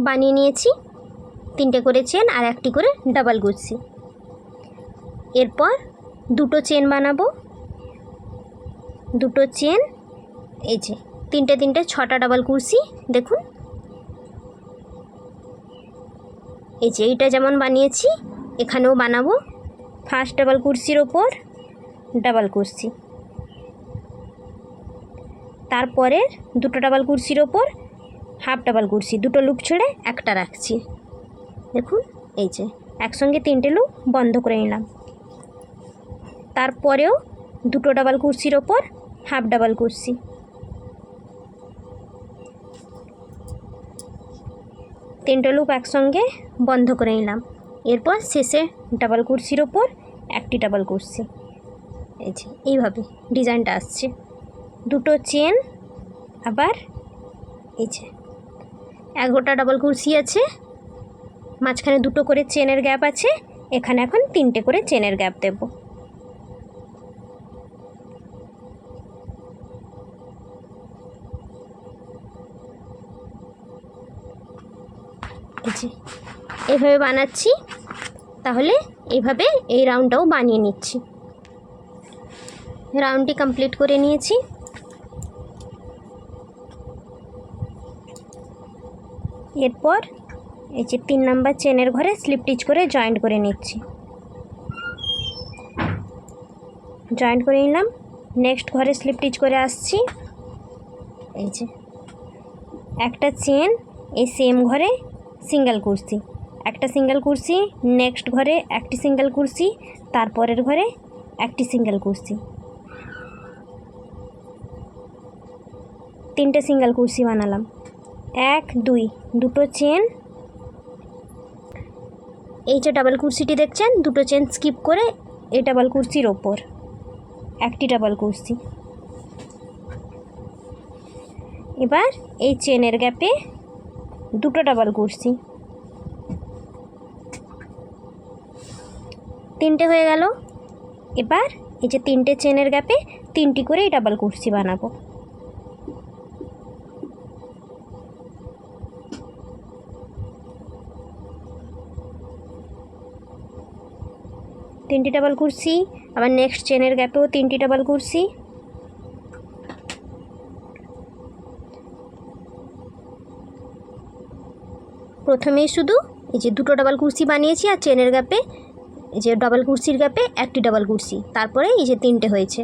বানিয়ে নিয়েছি, 3টে করে চেন আর একটি করে ডাবল কুর্সি। এরপর দুটো চেন বানাবো, দুটো চেন, এই যে 3টে 6টা ডাবল কুর্সি। দেখুন এই যে এইটা যেমন বানিয়েছি এখানেও বানাবো। ফার্স্ট ডাবল কুর্সির ওপর ডাবল কুর্সি, তারপরের দুটো ডাবল কুর্সির ওপর হাফ ডাবল কুর্সি, দুটো লুপ ছেড়ে একটা রাখছি। দেখুন এই যে একসঙ্গে 3টে লুপ বন্ধ করে নিলাম। তারপরেও দুটো ডাবল কুর্সির ওপর হাফ ডাবল কুর্সি, তিনটে লুপ একসঙ্গে বন্ধ করে নিলাম। এরপর শেষে ডাবল কুর্সির ওপর একটি ডাবল কুর্সি। এই যে এইভাবে ডিজাইনটা আসছে। দুটো চেন, আবার এই যে 11টা ডাবল কুর্সি আছে, মাঝখানে দুটো করে চেনের গ্যাপ আছে, এখানে এখন 3টে করে চেনের গ্যাপ দেব। এই যে এইভাবে বানাচ্ছি। তাহলে এইভাবে এই রাউন্ডটাও বানিয়ে নিচ্ছি। রাউন্ডটি কমপ্লিট করে নিয়েছি। এরপর এই যে 3 নাম্বার চেনের ঘরে স্লিপ টিচ করে জয়েন্ট করে নিচ্ছি। জয়েন্ট করে নিলাম, নেক্সট ঘরে স্লিপ টিচ করে আসছি। এই যে একটা চেন, এই সেম ঘরে সিঙ্গেল কুর্সি, একটা সিঙ্গেল কুর্সি, নেক্সট ঘরে একটি সিঙ্গেল কুর্সি, তারপরের ঘরে একটি সিঙ্গেল কুর্সি, 3টে সিঙ্গেল কুর্সি বানালাম। 1 2 দুটো চেন, এই যে ডাবল কুর্সিটি দেখছেন, দুটো চেন স্কিপ করে এই ডাবল কুর্সির ওপর একটি ডাবল কুর্সি। এবার এই চেনের গ্যাপে দুটো ডাবল কুর্সি, 3টে হয়ে গেল। এবার এই যে 3টে চেনের গ্যাপে 3টি করে এই ডাবল কুর্সি বানাবো। তিনটি ডাবল কুর্সি, আবার নেক্সট চেনের গ্যাপেও 3টি ডাবল কুর্সি, প্রথমেই শুধু এই যে দুটো ডাবল কুর্সি বানিয়েছি আর চেনের গ্যাপে এই যে ডাবল কুর্সির গ্যাপে একটি ডাবল কুর্সি, তারপরে এই যে 3টে হয়েছে।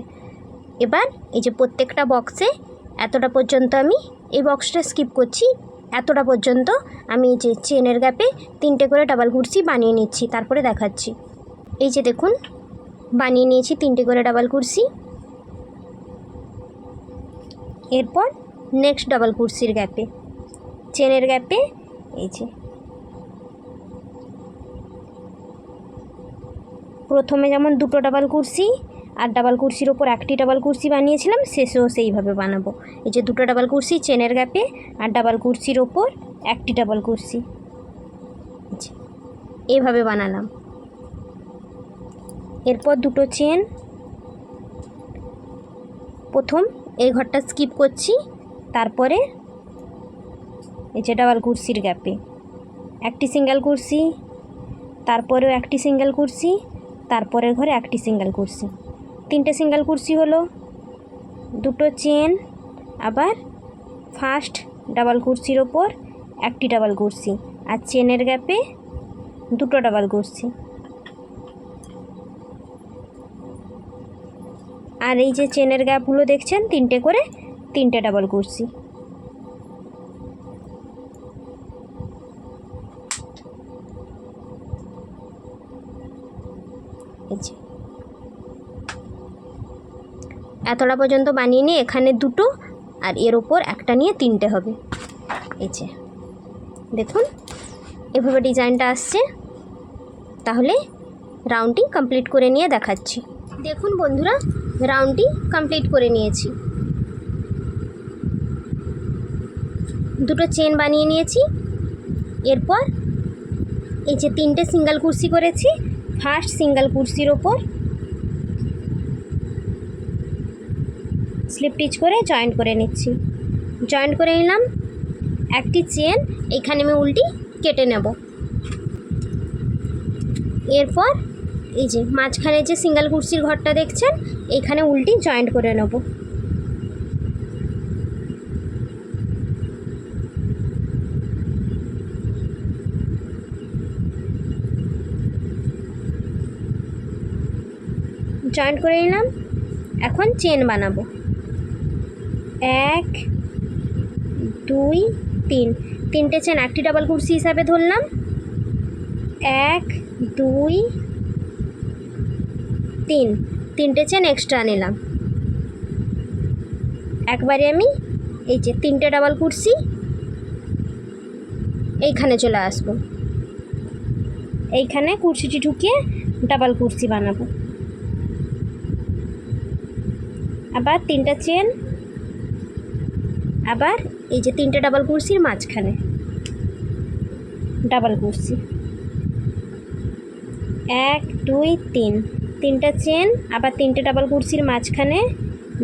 এবার এই যে প্রত্যেকটা বক্সে এতটা পর্যন্ত আমি এই বক্সটা স্কিপ করছি, এতটা পর্যন্ত আমি এই যে চেনের গ্যাপে 3টে করে ডাবল কুর্সি বানিয়ে নিচ্ছি, তারপরে দেখাচ্ছি। এই যে দেখুন বানিয়ে নিয়েছি 3টে করে ডাবল কুর্সি। এরপর নেক্সট ডাবল কুর্সির গ্যাপে, চেনের গ্যাপে এই যে প্রথমে যেমন দুটো ডাবল কুর্সি আর ডাবল কুর্সির ওপর একটি ডাবল কুর্সি বানিয়েছিলাম, শেষেও সেইভাবে বানাবো। এই যে দুটো ডাবল কুর্সি চেনের গ্যাপে আর ডাবল কুর্সির ওপর একটি ডাবল কুর্সি, এইভাবে বানালাম। এরপর দুটো চেন, প্রথম এই ঘরটা স্কিপ করছি, তারপরে এই যে ডাবল কুর্সির গ্যাপে একটি সিঙ্গেল কুর্সি, তারপরেও একটি সিঙ্গেল কুর্সি, তারপরের ঘরে একটি সিঙ্গেল কুর্সি, 3টে সিঙ্গেল কুর্সি হলো। দুটো চেন, আবার ফার্স্ট ডাবল কুর্সির ওপর একটি ডাবল কুর্সি আর চেনের গ্যাপে দুটো ডাবল কুর্সি, আর এই যে চেনের গ্যাপগুলো দেখছেন 3টে করে 3টে ডাবল কুর্সি। এতটা পর্যন্ত বানিয়ে নিয়ে এখানে দুটো আর এর ওপর একটা নিয়ে 3টে হবে। এই যে দেখুন এভাবে ডিজাইনটা আসছে। তাহলে রাউন্ডটি কমপ্লিট করে নিয়ে দেখাচ্ছি। দেখুন বন্ধুরা, রাউন্ডটি কমপ্লিট করে নিয়েছি। দুটো চেন বানিয়ে নিয়েছি। এরপর এই যে 3টে সিঙ্গেল কুর্সি করেছি, ফার্স্ট সিঙ্গেল কুর্সির ওপর স্লিপ স্টিচ করে জয়েন্ট করে নিচ্ছি। জয়েন্ট করে নিলাম। একটি চেন এখানে আমি উল্টি কেটে নেব। এরপর এই যে মাঝখানে যে সিঙ্গেল কুর্সির ঘরটা দেখছেন, এইখানে উল্টি জয়েন্ট করে নেব। জয়েন্ট করে নিলাম। এখন চেন বানাবো। 1 2 3, 3টে চেন একটি ডাবল কুর্সি হিসাবে ধরলাম। 1 2 3, 3টে চেন এক্সট্রা নিলাম। একবারে আমি এই যে 3টে ডাবল কুর্সি এইখানে চলে আসব। এইখানে কুর্সিটি ঢুকিয়ে ডাবল কুর্সি বানাবো। আবার 3টা চেন, আবার এই যে 3টে ডাবল কুর্সির মাঝখানে ডাবল কুর্সি। 1 2 3, 3টা চেন, আবার 3টে ডাবল কুর্সির মাঝখানে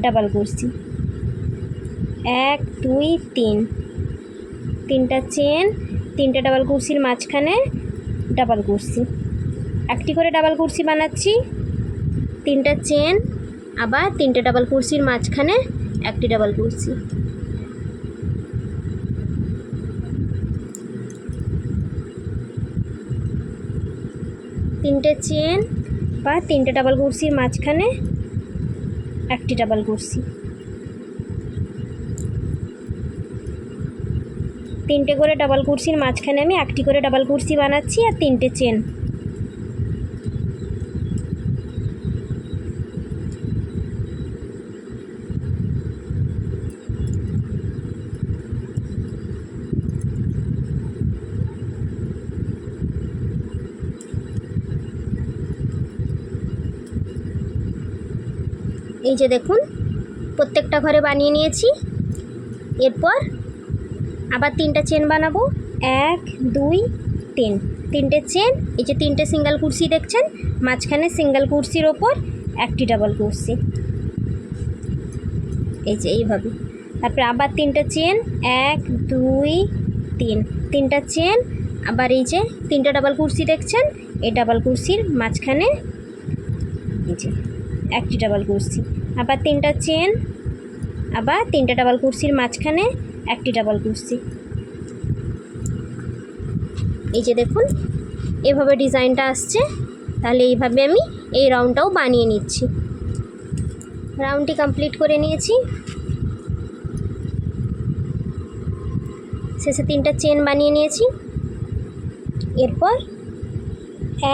ডাবল কুর্সি। 1 2 3, 3টা চেন, 3টে ডাবল কুর্সির মাঝখানে ডাবল কুর্সি। একটি করে ডাবল কুর্সি বানাচ্ছি। 3টা চেন, আবার 3টে ডাবল কুর্সির মাঝখানে একটি ডাবল কুর্সি। তিনটে চেন বা 3টে ডাবল কুর্সির মাঝখানে একটি ডাবল কুর্সি। তিনটে করে ডাবল কুরসির মাঝখানে আমি একটি করে ডাবল কুরসি বানাচ্ছি আর তিনটে চেন। এই যে দেখুন প্রত্যেকটা ঘরে বানিয়ে নিয়েছি। এরপর আবার তিনটা চেন বানাবো, 1 2 3, তিনটে চেন। এই যে তিনটে সিঙ্গেল কুরসি দেখছেন, মাঝখানে সিঙ্গেল কুরসির ওপর একটি ডাবল কুরসি, এই যে এইভাবে। তারপরে আবার তিনটে চেন, 1 2 3, তিনটা চেন। আবার এই যে তিনটা ডাবল কুরসি দেখছেন, এই ডাবল কুরসির মাঝখানে এই যে একটি ডাবল কুরসি, আবার তিনটা চেন, আবার তিনটা ডাবল কুরসির মাঝখানে একটি ডাবল কুরসি। এই যে দেখুন এভাবে ডিজাইনটা আসছে। তাহলে এইভাবে আমি এই রাউন্ডটাও বানিয়ে নিচ্ছি। রাউন্ডটি কমপ্লিট করে নিয়েছি। শেষে তিনটা চেন বানিয়ে নিয়েছি। এরপর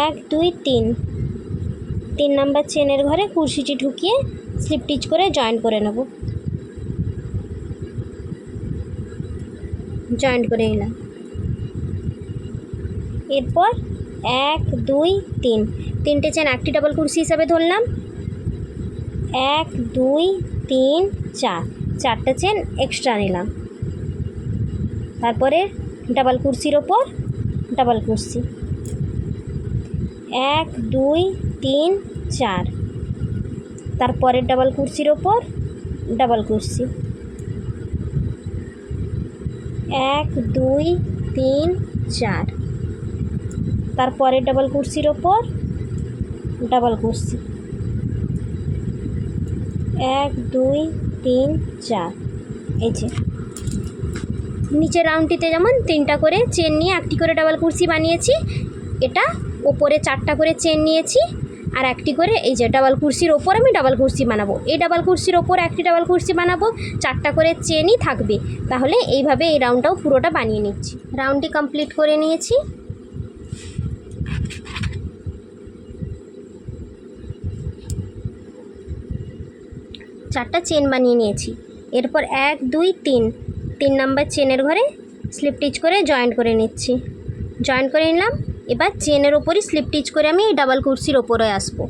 1 2 3, 3 নাম্বার চেনের ঘরে কুরসিটি ঢুকিয়ে স্লিপ টিচ করে জয়েন্ট করে নেব। জয়েন্ট করে নিলাম। এরপর 1 2 3, তিনটে চেন একটি ডাবল কুরসি হিসাবে ধরলাম। 1 2 3 4, চারটে চেন এক্সট্রা নিলাম। তারপরে ডাবল কুরসির ওপর ডাবল কুরসি, 1 2 3 4, তারপরে ডাবল কুরসির ওপর ডাবল কুরসি, 1 2 3 4, তারপরে ডাবল কুরসির ওপর ডাবল কুরসি, 1 2 3 4। এই যে নিচের রাউন্ডটিতে যেমন তিনটা করে চেন নিয়ে একটি করে ডাবল কুরসি বানিয়েছি, এটা ওপরে চারটা করে চেন নিয়েছি আর একটি করে এই যে ডাবল কুরসির ওপর আমি ডাবল কুরসি বানাবো। এই ডাবল কুরসির ওপর একটি ডাবল কুরসি বানাবো, চারটা করে চেনই থাকবে। তাহলে এইভাবে এই রাউন্ডটাও পুরোটা বানিয়ে নিচ্ছি। রাউন্ডটি কমপ্লিট করে নিয়েছি। চারটা চেন বানিয়ে নিয়েছি। এরপর 1 2 3, 3 নাম্বার চেনের ঘরে স্লিপ টিচ করে জয়েন্ট করে নিচ্ছি। জয়েন্ট করে নিলাম। এবার চেনের ওপরই স্লিপ টিচ করে আমি এই ডাবল কুরসির ওপরে আসবো।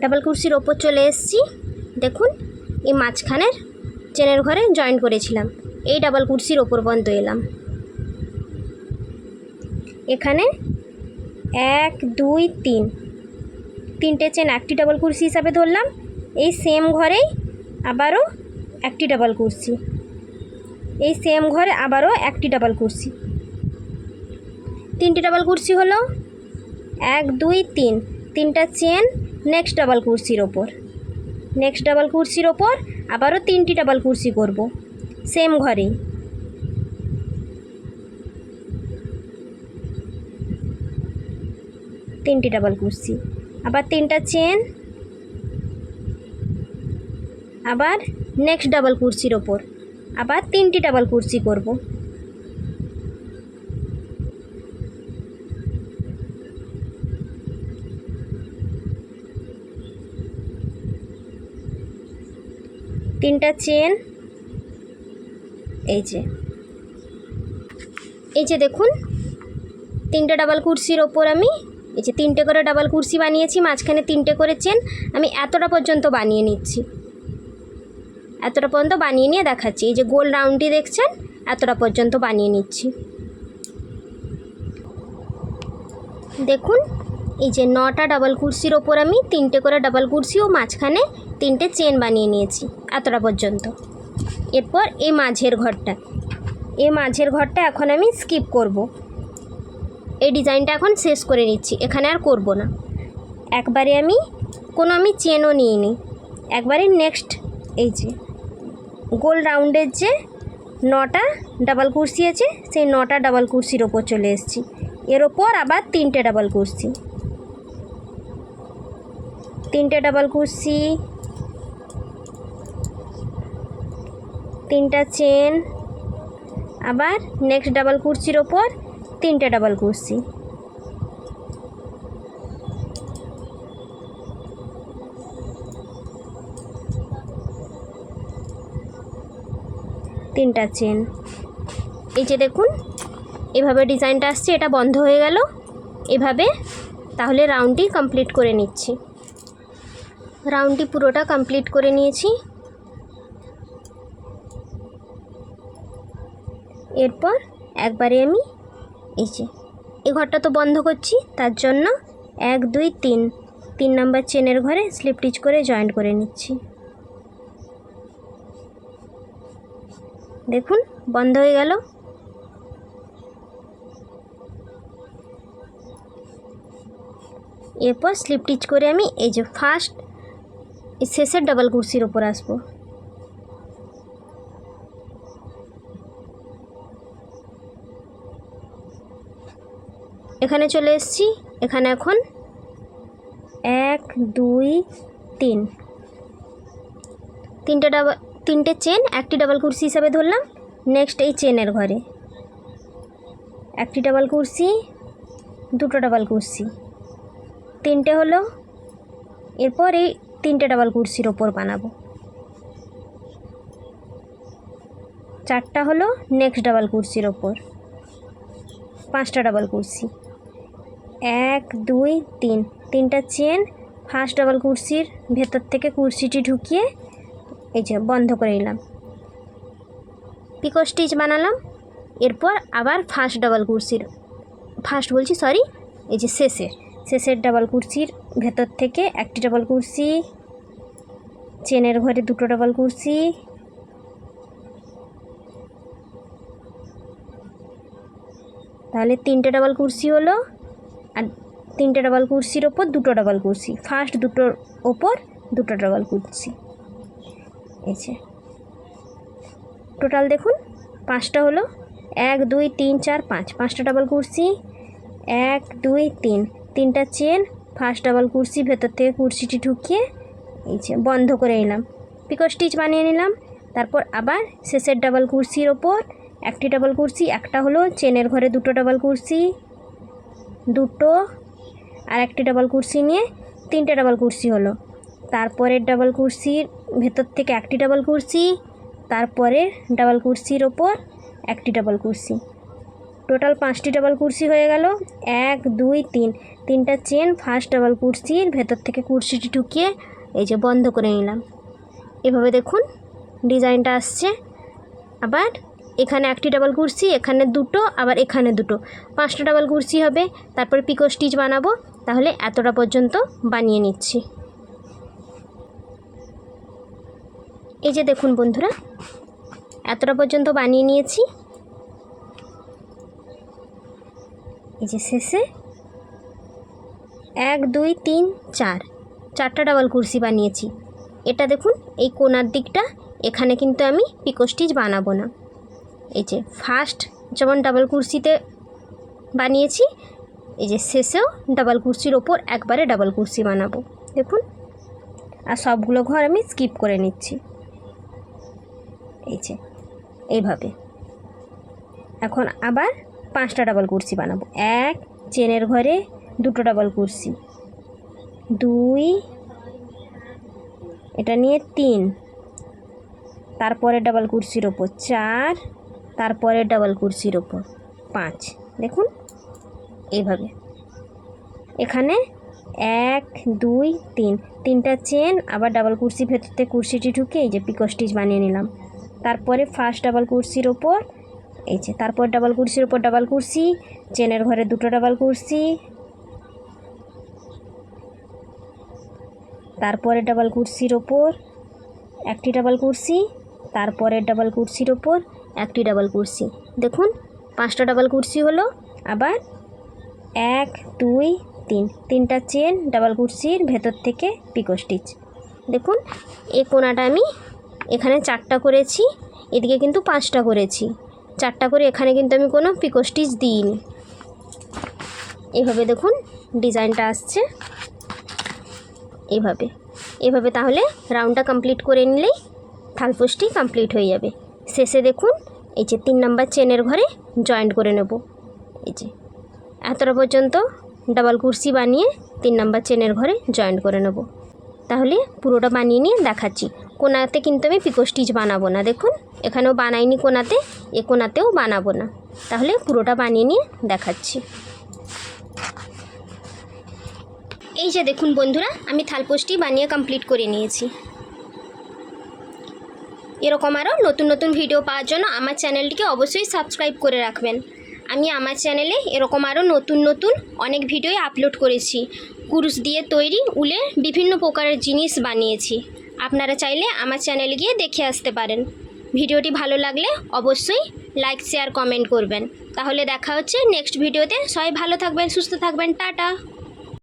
ডাবল কুরসির ওপর চলে এসেছি। দেখুন এই মাঝখানের চেনের ঘরে জয়েন্ট করেছিলাম, এই ডাবল কুরসির ওপর পর্যন্ত এলাম। এখানে 1 2 3, তিনটে চেন একটি ডাবল কুরসি হিসাবে ধরলাম। এই সেম ঘরেই আবারও একটি ডাবল কুরসি, এই সেম ঘরে আবারও একটি ডাবল কুরসি, তিনটি ডাবল কুরসি হলো। 1 2 3, তিনটা চেন নেক্সট ডাবল কুরসির ওপর, নেক্সট ডাবল কুরসির ওপর আবারও তিনটি ডাবল কুরসি করব সেম ঘরেই। তিনটি ডাবল কুরসি, আবার তিনটা চেন, আবার নেক্সট ডাবল কুরসির ওপর আবার তিনটি ডাবল কুরসি করব। তিনটা চেন, এই যে দেখুন তিনটে ডাবল কুরসির ওপর আমি এই যে তিনটে করে ডাবল কুরসি বানিয়েছি, মাঝখানে তিনটে করে চেন। আমি এতটা পর্যন্ত বানিয়ে নিচ্ছি, এতটা পর্যন্ত বানিয়ে নিয়ে দেখাচ্ছি। এই যে গোল রাউন্ডটি দেখছেন, এতটা পর্যন্ত বানিয়ে নিচ্ছি। দেখুন এই যে 9টা ডাবল কুরসির ওপর আমি তিনটে করে ডাবল কুরসি ও মাঝখানে তিনটে চেন বানিয়ে নিয়েছি এতটা পর্যন্ত। এরপর এই মাঝের ঘরটা এখন আমি স্কিপ করব। এই ডিজাইনটা এখন শেষ করে নিচ্ছি, এখানে আর করব না। একবারে আমি চেনও নিয়ে নিই, একবারে নেক্সট এই যে গোল রাউন্ডের যে 9টা ডাবল কুরসি আছে সেই 9টা ডাবল কুরসির ওপর চলে এসেছি। এর ওপর আবার 3টে ডাবল কুরসি, 3টে ডাবল কুরসি, 3টা চেন, আবার নেক্সট ডাবল কুরসির ওপর 3টে ডাবল কুরসি, তিনটা চেন। এই যে দেখুন এভাবে ডিজাইনটা আসছে, এটা বন্ধ হয়ে গেল এভাবে। তাহলে রাউন্ডটি কমপ্লিট করে নিচ্ছি। রাউন্ডটি পুরোটা কমপ্লিট করে নিয়েছি। এরপর একবারে আমি এই যে এই ঘরটা তো বন্ধ করছি, তার জন্য 1 2 3 নাম্বার চেনের ঘরে স্লিপ স্টিচ করে জয়েন্ট করে নিচ্ছি। দেখুন বন্ধ হয়ে গেল। এরপর স্লিপ স্টিচ করে আমি এই যে ফার্স্ট শেষের ডাবল কুরসির ওপর আসবো। এখানে চলে এসেছি। এখানে এখন 1 2 3 তিনটে চেন, একটি ডাবল কুরসি হিসাবে ধরলাম। নেক্সট এই চেনের ঘরে একটি ডাবল কুরসি, দুটো ডাবল কুরসি, 3টে হলো। এরপর এই 3টে ডাবল কুরসির ওপর বানাবো। 4টা হলো নেক্সট ডাবল কুরসির ওপর, 5টা ডাবল কুরসি, 1 2 3, 3টা চেন, ফার্স্ট ডাবল কুরসির ভেতর থেকে কুরসিটি ঢুকিয়ে এই যে বন্ধ করে নিলাম, পিকো স্টিচ বানালাম। এরপর আবার ফার্স্ট ডাবল কুরসির এই যে শেষের ডাবল কুরসির ভেতর থেকে একটি ডাবল কুরসি, চেনের ঘরে দুটো ডাবল কুরসি, তাহলে 3টে ডাবল কুরসি হলো। আর 3টে ডাবল কুরসির ওপর দুটো ডাবল কুরসি, ফার্স্ট দুটোর ওপর দুটো ডাবল কুরসি। এই যে টোটাল দেখুন 5টা হলো। 1 2 3 4 5, 5টা ডাবল কুরসি, 1 2 3, 3টা চেন, ফার্স্ট ডাবল কুরসি ভেতর থেকে কুরসিটি ঢুকিয়ে এই যে বন্ধ করে নিলাম, পিকো স্টিচ বানিয়ে নিলাম। তারপর আবার শেষের ডাবল কুরসির ওপর একটি ডাবল কুরসি, একটা হলো চেনের ঘরে দুটো ডাবল কুরসি, দুটো আর একটি ডাবল কুরসি নিয়ে 3টে ডাবল কুরসি হলো। তারপরের ডাবল কুরসির ভেতর থেকে একটি ডাবল কুরসি, তারপরে ডাবল কুরসির ওপর একটি ডাবল কুরসি, টোটাল 5টি ডাবল কুরসি হয়ে গেল। 1 2 3, 3টা চেন, ফার্স্ট ডাবল কুরসির ভেতর থেকে কুরসিটি ঢুকিয়ে এই যে বন্ধ করে নিলাম। এভাবে দেখুন ডিজাইনটা আসছে। আবার এখানে একটি ডাবল কুরসি, এখানে দুটো, আবার এখানে দুটো, 5টা ডাবল কুরসি হবে। তারপর পিকো স্টিচ বানাবো। তাহলে এতটা পর্যন্ত বানিয়ে নিচ্ছি। এই যে দেখুন বন্ধুরা এতটা পর্যন্ত বানিয়ে নিয়েছি। এই যে শেষে 1 2 3 4, 4টা ডাবল কুরসি বানিয়েছি। এটা দেখুন এই কোণার দিকটা, এখানে কিন্তু আমি পিকো স্টিচ বানাবো না। এই যে ফার্স্ট যেমন ডাবল কুরসিতে বানিয়েছি, এই যে শেষেও ডাবল কুরসির ওপর একবারে ডাবল কুরসি বানাবো। দেখুন আর সবগুলো ঘর আমি স্কিপ করে নিচ্ছি। এই যে এইভাবে এখন আবার 5টা ডাবল কুরসি বানাবো। 1 চেনের ঘরে দুটো ডাবল কুরসি, 2 এটা নিয়ে 3, তারপরে ডাবল কুরসির ওপর 4, তারপরে ডাবল কুরসির ওপর 5। দেখুন এইভাবে এখানে 1 2 3, 3টা চেন, আবার ডাবল কুরসি ভেতর থেকে কুরসিটি ঢুকে এই যে পিকো স্টিচ বানিয়ে নিলাম। তারপরে ফার্স্ট ডাবল কুরসির ওপর এই যে, তারপর ডাবল কুরসির ওপর ডাবল কুরসি, চেনের ঘরে দুটো ডাবল কুরসি, তারপরে ডাবল কুরসির ওপর একটি ডাবল কুরসি, তারপরে ডাবল কুরসির ওপর একটি ডাবল কুরসি। দেখুন 5টা ডাবল কুরসি হলো। আবার 1 2 3, 3টা চেন, ডাবল কুরসির ভেতর থেকে পিকো স্টিচ। দেখুন এই কোণাটা আমি এখানে 4টা করেছি, এদিকে কিন্তু 5টা করেছি। 4টা করে এখানে কিন্তু আমি কোনো পিকো স্টিচ দিইনি। এভাবে দেখুন ডিজাইনটা আসছে এভাবে তাহলে রাউন্ডটা কমপ্লিট করে নিলেই থালপোস্টটি কমপ্লিট হয়ে যাবে। শেষে দেখুন এই যে 3 নাম্বার চেনের ঘরে জয়েন্ট করে নেব। এই যে এতটা পর্যন্ত ডাবল কুর্সি বানিয়ে 3 নাম্বার চেনের ঘরে জয়েন্ট করে নেব। তাহলে পুরোটা বানিয়ে নিয়ে দেখাচ্ছি। কোনাতে কিন্তু আমি পিকো স্টিচ বানাবো না, দেখুন এখানেও বানাইনি কোনাতে, এ কোনাতেও বানাবো না। তাহলে পুরোটা বানিয়ে নিয়ে দেখাচ্ছি। এই যে দেখুন বন্ধুরা, আমি থালপোস্টটি বানিয়ে কমপ্লিট করে নিয়েছি। এরকম আরও নতুন নতুন ভিডিও পাওয়ার জন্য আমার চ্যানেলটিকে অবশ্যই সাবস্ক্রাইব করে রাখবেন। আমি আমার চ্যানেলে এরকম আরও নতুন নতুন অনেক ভিডিও আপলোড করেছি। কুরুশ দিয়ে তৈরি উলের বিভিন্ন প্রকারের জিনিস বানিয়েছি। আপনারা চাইলে আমার চ্যানেলে গিয়ে দেখে আসতে পারেন। ভিডিওটি ভালো লাগলে অবশ্যই লাইক শেয়ার কমেন্ট করবেন। তাহলে দেখা হচ্ছে নেক্সট ভিডিওতে। সবাই ভালো থাকবেন, সুস্থ থাকবেন, টাটা।